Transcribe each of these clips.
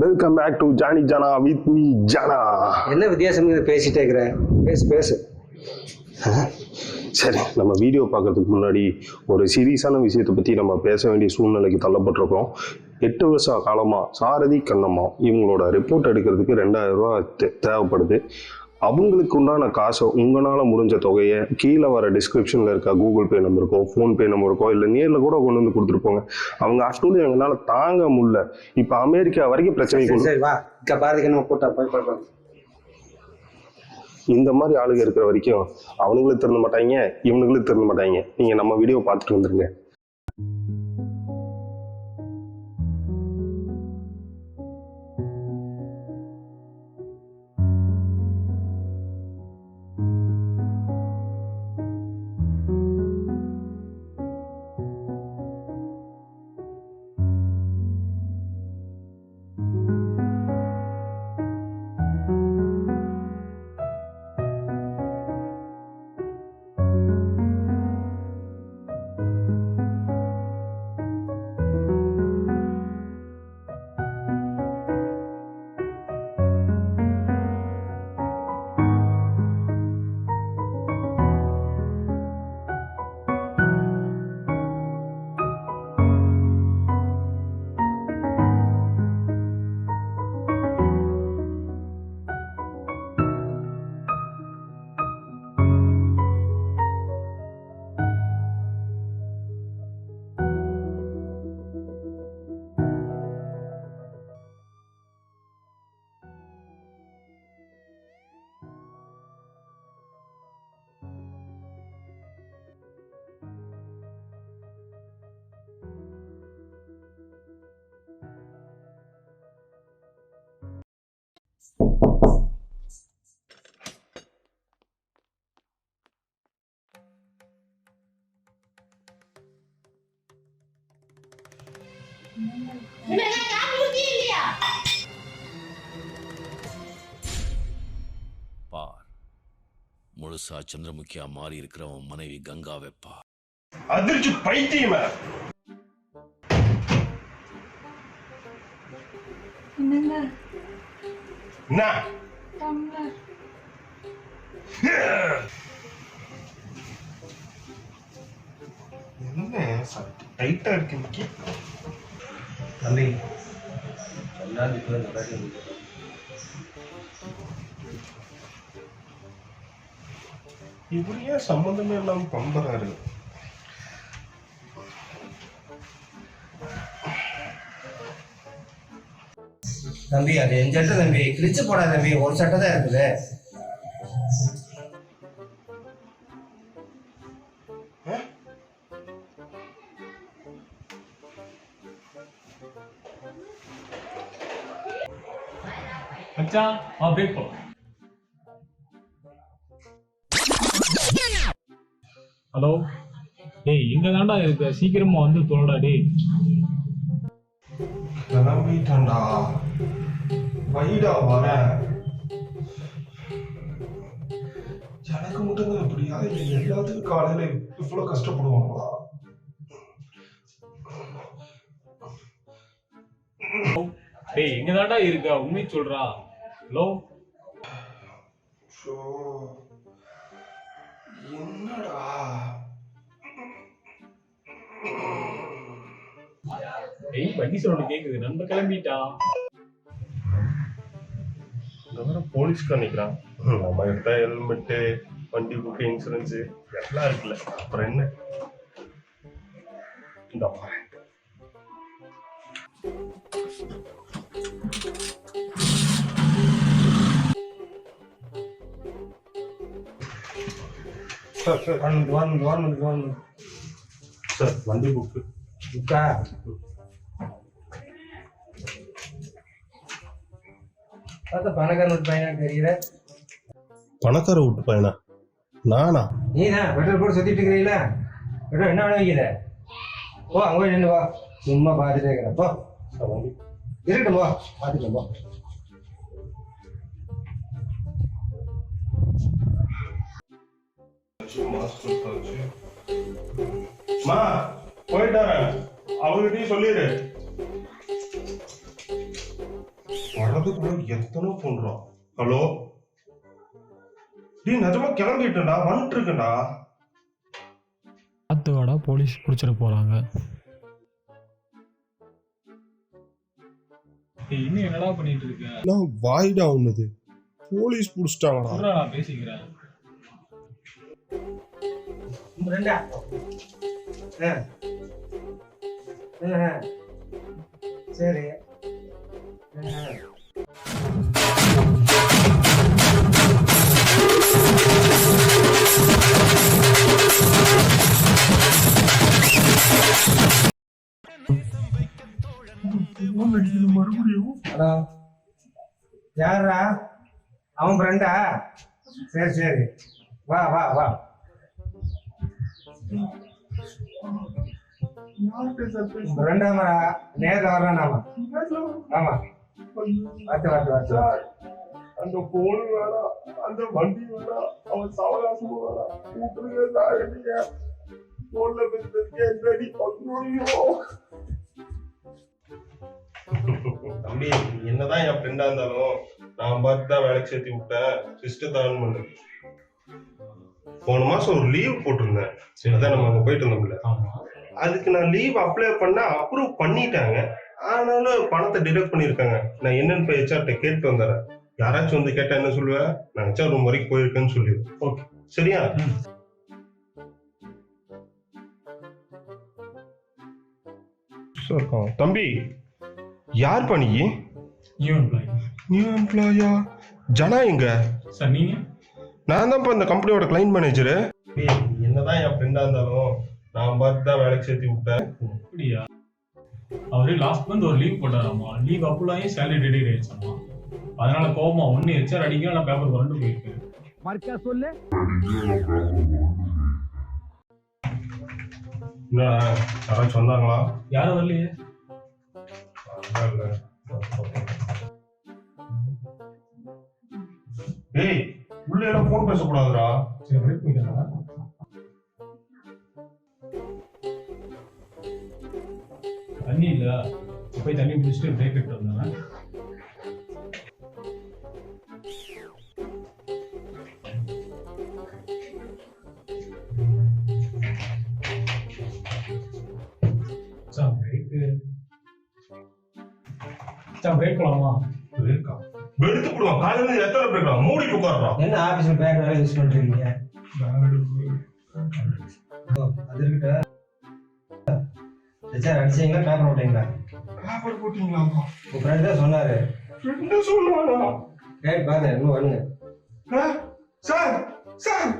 Welcome back to Johnny Jaana with me Jaana. என்ன வித்தியாசம் பேசிட்டே இருக்கிறேன், பேசு. சரி, நம்ம வீடியோ பார்க்கறதுக்கு முன்னாடி ஒரு சீரியஸான விஷயத்தை பற்றி நம்ம பேச வேண்டிய சூழ்நிலைக்கு தள்ளப்பட்டிருக்கோம். 8 வருஷ காலமாக சாரதி கண்ணம்மா இவங்களோட ரிப்போர்ட் எடுக்கிறதுக்கு 2000 ரூபா தேவைப்படுது. அவங்களுக்கு உண்டான காசை உங்களால் முடிஞ்ச தொகையை கீழே வர டிஸ்கிரிப்ஷனில் இருக்க கூகுள் பே நம்பருக்கோ ஃபோன்பே நம்பருக்கோ இல்லை நேரில் கூட கொண்டு வந்து கொடுத்துருப்போங்க. அவங்க ஆக்சுவலி எங்களால் தாங்க முடியல. இப்போ அமெரிக்கா வரைக்கும் பிரச்சனை கொண்டு இந்த மாதிரி ஆளுங்க இருக்கிற வரைக்கும் அவனுங்களும் திருந்த மாட்டாங்க, இவனுங்களும் திருந்த மாட்டாங்க. நீங்கள் நம்ம வீடியோ பார்த்துட்டு வந்துருங்க. முழுசா சந்திரமுகியா மாறி இருக்கிறவன் மனைவி கங்கா வெப்பா. அதிர்ச்சி பைத்தியமா. என்ன டைட்டா இருக்கு தம்பி, இவரு ஏன் சம்பந்தமே இல்லாம பண்றாரு? தம்பி அது என் சட்டை தம்பி, கிழிச்சு போடா தம்பி, ஒரு சட்டை தான் இருக்குது. மச்சான் அப்படியே போ. ஹலோ டேய், எங்க தாண்டா இருக்க? சீக்கிரமா வந்து தொலைடா டேய். கிளம்பிட்டான்டா, வைடா வரேன். எனக்கு மட்டும் எப்படியா எல்லாத்துக்கும் காலையில இவ்வளவு கஷ்டப்படுவாங்களா? டேய், எங்க தாண்டா இருக்க? உண்மை சொல்றா. ஹலோ என்னடா டேய், வண்டி சவுண்ட் கேக்குது, நம்ம கிளம்பிட்டா. இந்த வர போலீஸ்கார் நிக்கிறான். நம்ம கிட்ட ஹெல்மெட்டு, வண்டி புக்கு, இன்சூரன்ஸ் எல்லாம் இருக்குல்ல, அப்புறம் என்ன? இந்த சார் வண்டி புக்கு புக்கா? பணக்கார வீட்டு பையனா தெரியல. பணக்கார வீட்டு பையனா? நானா? நீதான் பெட்ரோல் போட்டு சுத்திட்டு இருக்கிறீங்களா? பெட்ரோல் என்ன வேணும் வைக்கிற? போ, அங்க போய் நின்று வா. சும்மா பார்த்துட்டே இருக்கிறேன். போ, இருக்கட்டும், போ பார்த்துட்டு போ. போயிட்டாரன், அவங்ககிட்டயும் சொல்லிடு. அதுக்குள்ள எத்தனை போன்றோம். ஹலோ டேய், நிஜமா கிளம்பிட்டேன்டா, வந்துட்டு இருக்கேன்டா. பார்த்துவாடா, போலீஸ் பிடிச்சிட போறாங்க. இன்னும் என்னடா பண்ணிட்டு இருக்க? நான் வாய்டா உன்னது, போலீஸ் புடிச்சிட்டாங்கடா. நான் பேசிக்கிறேன். ரெண்டா சரி. ஹலோ, யாரா? அவன் ஃப்ரெண்டா? சரி சரி, வா வா வா. ஃப்ரெண்டாமரா, நேரில் வர்றான். ஆமா ஆமா, வாத்து வாத்து வாத்து. அந்த போன் வேணாம், அந்த வண்டி வேணாம், அவன் சவகாசம் வேணாம். கூப்பிடுங்க, போன்ல பேசுறதுக்கு என்னடி பண்ணோ. தம்பி, என்னதான் என் ஃப்ரெண்டா இருந்தாலும் நான் பார்த்து தான் வேலைக்கு சேர்த்து விட்டேன். சிஸ்டத்தை ஆன் பண்ணு. போன மாசம் ஒரு லீவ் போட்டிருந்தேன், அதான் நம்ம அங்க போயிட்டு இருந்தோம்ல. அதுக்கு நான் லீவ் அப்ளை பண்ண அப்ரூவ் பண்ணிட்டாங்க. ஆனாலும் பணத்தை டிடக்ட் பண்ணிருக்காங்க. நான் என்னன்னு போய் ஹெச்ஆர்ட்ட கேட்டு வந்துடுறேன். யாராச்சும் வந்து கேட்டா என்ன சொல்லுவேன்? நான் ஹெச்ஆர் ரூம் வரைக்கும் போயிருக்கேன்னு சொல்லிடுவேன். ஓகே, சரியா? தம்பி, யார் பண்ணி? நியூ எம்ப்ளாயா? ஜனா எங்க? சார் நீங்க? நான் தான் இந்த கம்பெனியோட கிளைண்ட் மேனேஜரு. என்னதான் என் ஃப்ரெண்டா இருந்தாலும் நான் பார்த்து தான் வேலைக்கு சேர்த்து விட்டேன். அப்படியா? அவரு லாஸ்ட் மந்த் ஒரு லீவ் போட்டாராமா. லீவ் அப்ளாயும் சேலரி டெடிட் ஆயிடுச்சாமா. அதனால கோபமா ஒன்னு ஹெச்ஆர் அடிக்க நான் பேப்பர் கொண்டு போயிருக்கு. மர்க்கா சொல்லு. யாராச்சும் சொன்னாங்களா? யாரும் வரலையே. ஏய், உள்ள எல்லாம் போன் பேசக்கூடாதுடா. சரி, அப்படியே போயிட்டாரா? தண்ணி இல்ல, போய் தண்ணி குடிச்சிட்டு பிரேக் எடுத்து வந்தேன். பிரேக் போலாமா? பிரேக்கா? எடுத்து போடுவான். காலையில எத்தனை பிரேக்கா? மூடிட்டு உட்கார்றா. என்ன ஆபீஸ்ல பேக் வேலை யூஸ் பண்றீங்க? அது இருக்கட்ட ஹெச்ஆர் அடிச்சீங்களா, பேப்பர் போட்டீங்களா? பேப்பர் போட்டீங்களா? உங்க ஃப்ரெண்ட் தான் சொன்னாரு. என்ன சொல்லுவானா? கேட் பாருங்க, இன்னும் வருங்க. சார் சார்,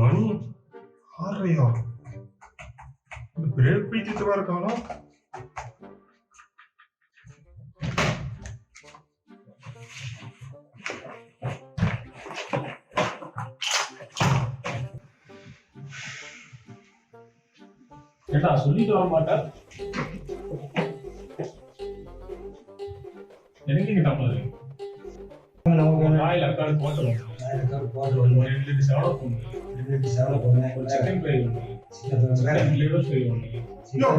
மணி 6:30. பிரேக் பீச்சிட்டு இருக்கானா? ஏட்டா சொல்லிட்டு வர மாட்டேன். எனக்கு இங்க டம்ளர் நாயில் அக்காடு போட்டுருவோம். ஒரு 2 லிட்டர் செவலை போடணும். 2 லிட்டர் செவலை போடுங்க. சிக்கன் ஃப்ரை ஒன்று, சிக்கன் லிவர் ஃப்ரை ஒன்று. யோ,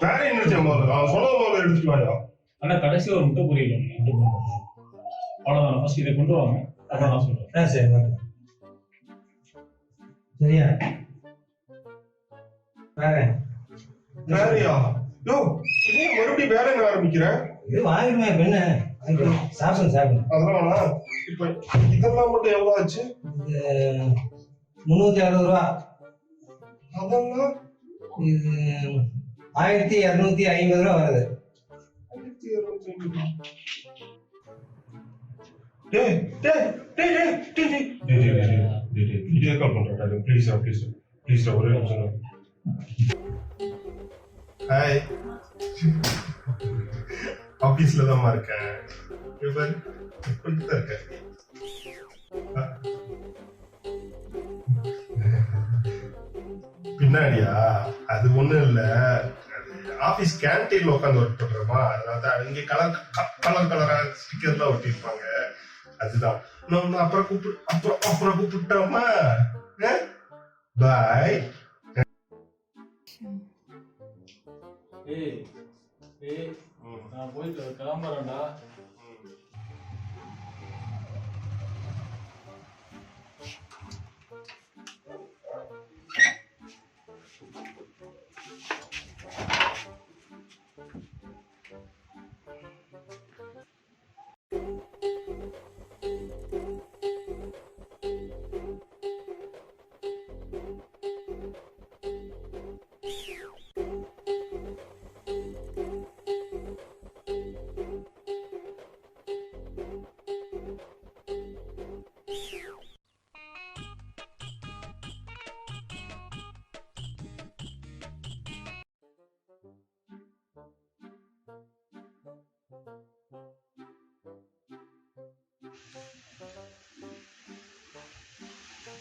வேற என்ன செய்யணும்? நான் சொன்ன மாதிரி எடுத்துட்டு வாயா. ஆனா கடைசி ஒரு முட்டை பொரியல் ஒன்று. அவ்வளவுதான். ஃபர்ஸ்ட் இதை கொண்டு வாங்க, அப்புறம் நான் சொல்றேன். சரி, சரியா? வேறையா? யோ, நீ மறுபடியும் வேற என்ன ஆரம்பிக்கிற? இது வாங்கிடுவேன். இப்ப என்ன சாப்பிடுங்க. அதெல்லாம் இப்ப இதெல்லாம் மட்டும் எவ்வளவு ஆச்சு? 360 ரூபா. அதெல்லாம் இது 1250 ரூபா வருது. டேய் டேய் டேய் டேய் டேய் வீடியோ கால் பண்றேன். ப்ளீஸ் ஒரே நிமிஷம். ஹாய், ஆபீஸ்ல தான் இருக்கேன். இவன் எப்படி தான் இருக்க? பின்னாடியா? அது ஒண்ணும் இல்ல, ஆபீஸ் கேன்டீன்ல உட்காந்து ஒர்க் பண்றோமா, அதனாலதான் இங்க கலரா ஸ்டிக்கர்லாம் ஒட்டிருப்பாங்க. அதுதான். நான் அப்புறம் கூப்பிட்டோமா. பாய். ஏய் ஏய் நான் போயிட்டு கிளம்புறேன்டா.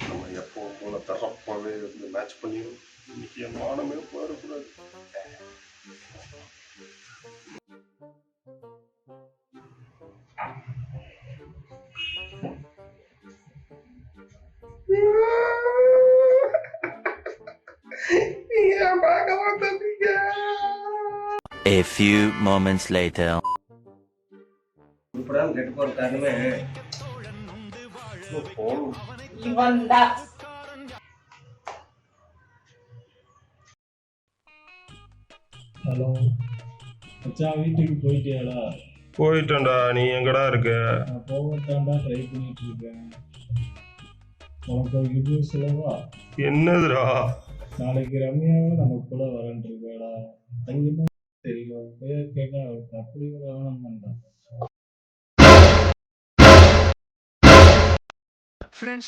நம்ம எப்போ போல தரப்பாவே இருந்து மேட்ச் பண்ணி இன்னைக்கு என் மானமே போயிடக்கூடாது. A few moments later. உருப்படாம கெட்டு போற காரணமே இவன்தான். ஹலோ மச்சான், வீட்டுக்கு போயிட்டியாடா? போயிட்டேன்டா. நீ எங்கடா இருக்க? நான் போகத்தாண்டா ட்ரை பண்ணிட்டு இருக்கேன். உனக்கு ஒரு இது சொல்லவா? என்னதுடா? நாளைக்கு ரம்யாவும் நம்ம கூட வரேன்ட்டு இருக்காடா. அது என்ன தெரியும், போய் கேட்க அப்படி வேணாம்டா. Friends